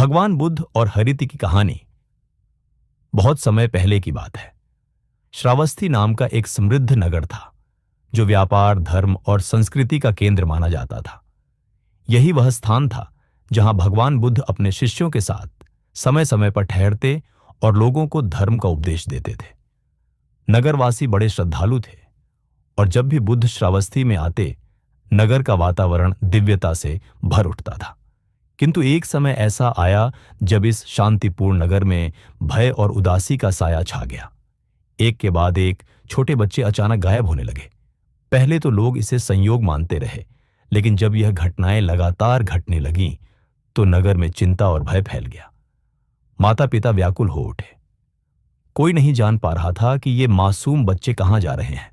भगवान बुद्ध और हरिति की कहानी बहुत समय पहले की बात है। श्रावस्ती नाम का एक समृद्ध नगर था जो व्यापार, धर्म और संस्कृति का केंद्र माना जाता था। यही वह स्थान था जहां भगवान बुद्ध अपने शिष्यों के साथ समय समय पर ठहरते और लोगों को धर्म का उपदेश देते थे। नगरवासी बड़े श्रद्धालु थे और जब भी बुद्ध श्रावस्ती में आते, नगर का वातावरण दिव्यता से भर उठता था। किंतु एक समय ऐसा आया जब इस शांतिपूर्ण नगर में भय और उदासी का साया छा गया। एक के बाद एक छोटे बच्चे अचानक गायब होने लगे। पहले तो लोग इसे संयोग मानते रहे, लेकिन जब यह घटनाएं लगातार घटने लगीं, तो नगर में चिंता और भय फैल गया। माता पिता व्याकुल हो उठे। कोई नहीं जान पा रहा था कि ये मासूम बच्चे कहाँ जा रहे हैं,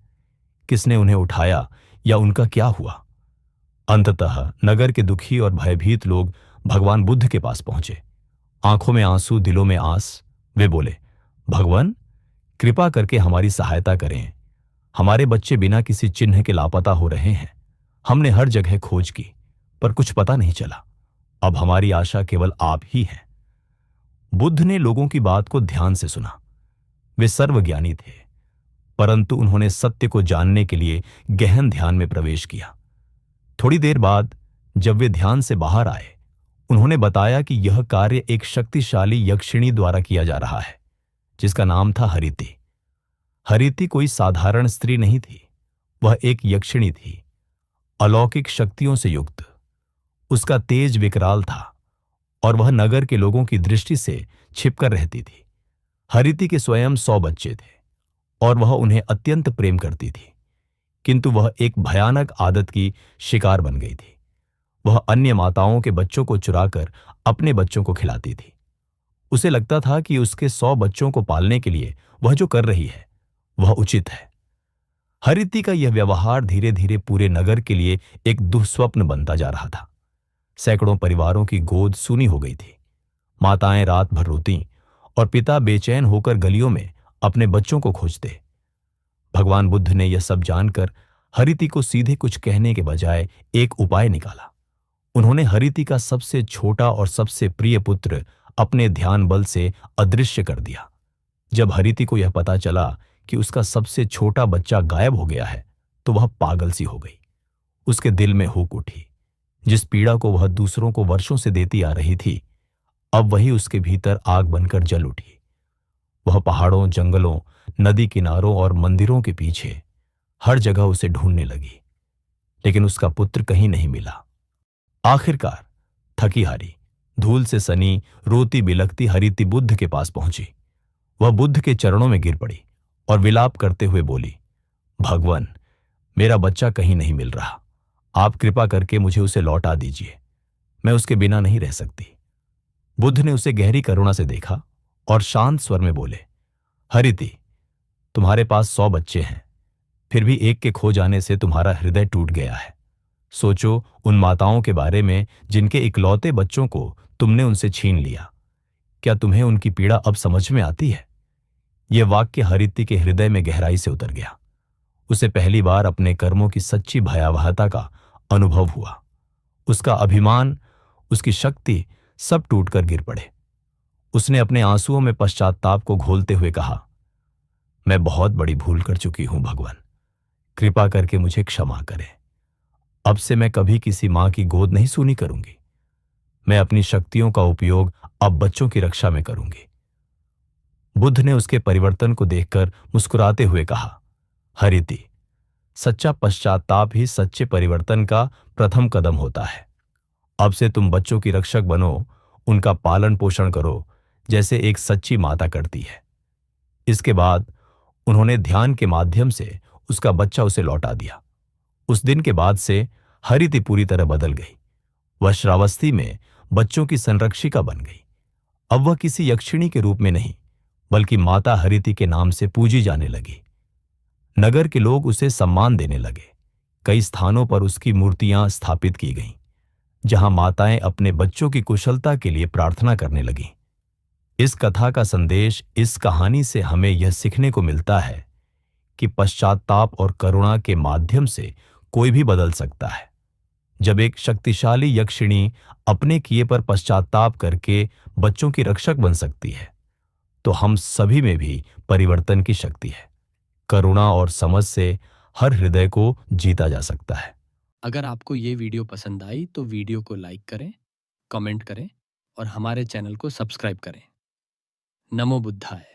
किसने उन्हें उठाया या उनका क्या हुआ। अंततः नगर के दुखी और भयभीत लोग भगवान बुद्ध के पास पहुंचे। आंखों में आंसू, दिलों में आस। वे बोले, भगवान, कृपा करके हमारी सहायता करें। हमारे बच्चे बिना किसी चिन्ह के लापता हो रहे हैं। हमने हर जगह खोज की, पर कुछ पता नहीं चला। अब हमारी आशा केवल आप ही हैं। बुद्ध ने लोगों की बात को ध्यान से सुना। वे सर्वज्ञानी थे, परंतु उन्होंने सत्य को जानने के लिए गहन ध्यान में प्रवेश किया। थोड़ी देर बाद जब वे ध्यान से बाहर आए, उन्होंने बताया कि यह कार्य एक शक्तिशाली यक्षिणी द्वारा किया जा रहा है, जिसका नाम था हरिति। हरिति कोई साधारण स्त्री नहीं थी, वह एक यक्षिणी थी, अलौकिक शक्तियों से युक्त। उसका तेज विकराल था और वह नगर के लोगों की दृष्टि से छिपकर रहती थी। हरिति के स्वयं 100 बच्चे थे और वह उन्हें अत्यंत प्रेम करती थी, किंतु वह एक भयानक आदत की शिकार बन गई थी। वह अन्य माताओं के बच्चों को चुराकर अपने बच्चों को खिलाती थी। उसे लगता था कि उसके 100 बच्चों को पालने के लिए वह जो कर रही है वह उचित है। हरिति का यह व्यवहार धीरे धीरे पूरे नगर के लिए एक दुःस्वप्न बनता जा रहा था। सैकड़ों परिवारों की गोद सूनी हो गई थी। माताएं रात भर रोतीं और पिता बेचैन होकर गलियों में अपने बच्चों को खोजते। भगवान बुद्ध ने यह सब जानकर हरिति को सीधे कुछ कहने के बजाय एक उपाय निकाला। उन्होंने हरिति का सबसे छोटा और सबसे प्रिय पुत्र अपने ध्यान बल से अदृश्य कर दिया। जब हरिति को यह पता चला कि उसका सबसे छोटा बच्चा गायब हो गया है, तो वह पागल सी हो गई। उसके दिल में हुक उठी। जिस पीड़ा को वह दूसरों को वर्षों से देती आ रही थी, अब वही उसके भीतर आग बनकर जल उठी। वह पहाड़ों, जंगलों, नदी किनारों और मंदिरों के पीछे हर जगह उसे ढूंढने लगी, लेकिन उसका पुत्र कहीं नहीं मिला। आखिरकार थकी हारी, धूल से सनी, रोती बिलखती हरिति बुद्ध के पास पहुंची। वह बुद्ध के चरणों में गिर पड़ी और विलाप करते हुए बोली, भगवान, मेरा बच्चा कहीं नहीं मिल रहा। आप कृपा करके मुझे उसे लौटा दीजिए। मैं उसके बिना नहीं रह सकती। बुद्ध ने उसे गहरी करुणा से देखा और शांत स्वर में बोले, हरिति, तुम्हारे पास 100 बच्चे हैं, फिर भी एक के खो जाने से तुम्हारा हृदय टूट गया है। सोचो उन माताओं के बारे में जिनके इकलौते बच्चों को तुमने उनसे छीन लिया। क्या तुम्हें उनकी पीड़ा अब समझ में आती है? यह वाक्य हरिति के हृदय में गहराई से उतर गया। उसे पहली बार अपने कर्मों की सच्ची भयावहता का अनुभव हुआ। उसका अभिमान, उसकी शक्ति सब टूटकर गिर पड़े। उसने अपने आंसुओं में पश्चाताप को घोलते हुए कहा, मैं बहुत बड़ी भूल कर चुकी हूं भगवान, कृपा करके मुझे क्षमा करें। अब से मैं कभी किसी मां की गोद नहीं सूनी करूंगी। मैं अपनी शक्तियों का उपयोग अब बच्चों की रक्षा में करूंगी। बुद्ध ने उसके परिवर्तन को देखकर मुस्कुराते हुए कहा, हरिति, सच्चा पश्चाताप ही सच्चे परिवर्तन का प्रथम कदम होता है। अब से तुम बच्चों की रक्षक बनो, उनका पालन पोषण करो जैसे एक सच्ची माता करती है। इसके बाद उन्होंने ध्यान के माध्यम से उसका बच्चा उसे लौटा दिया। उस दिन के बाद से हरिति पूरी तरह बदल गई। वह श्रावस्ती में बच्चों की संरक्षिका बन गई। अब वह किसी यक्षिणी के रूप में नहीं, बल्कि माता हरिति के नाम से पूजी जाने लगी। नगर के लोग उसे सम्मान देने लगे। कई स्थानों पर उसकी मूर्तियां स्थापित की गईं, जहां माताएं अपने बच्चों की कुशलता के लिए प्रार्थना करने लगीं। इस कथा का संदेश, इस कहानी से हमें यह सीखने को मिलता है कि पश्चाताप और करुणा के माध्यम से कोई भी बदल सकता है। जब एक शक्तिशाली यक्षिणी अपने किए पर पश्चाताप करके बच्चों की रक्षक बन सकती है, तो हम सभी में भी परिवर्तन की शक्ति है। करुणा और समझ से हर हृदय को जीता जा सकता है। अगर आपको ये वीडियो पसंद आई तो वीडियो को लाइक करें, कमेंट करें और हमारे चैनल को सब्सक्राइब करें। नमो बुद्धाय।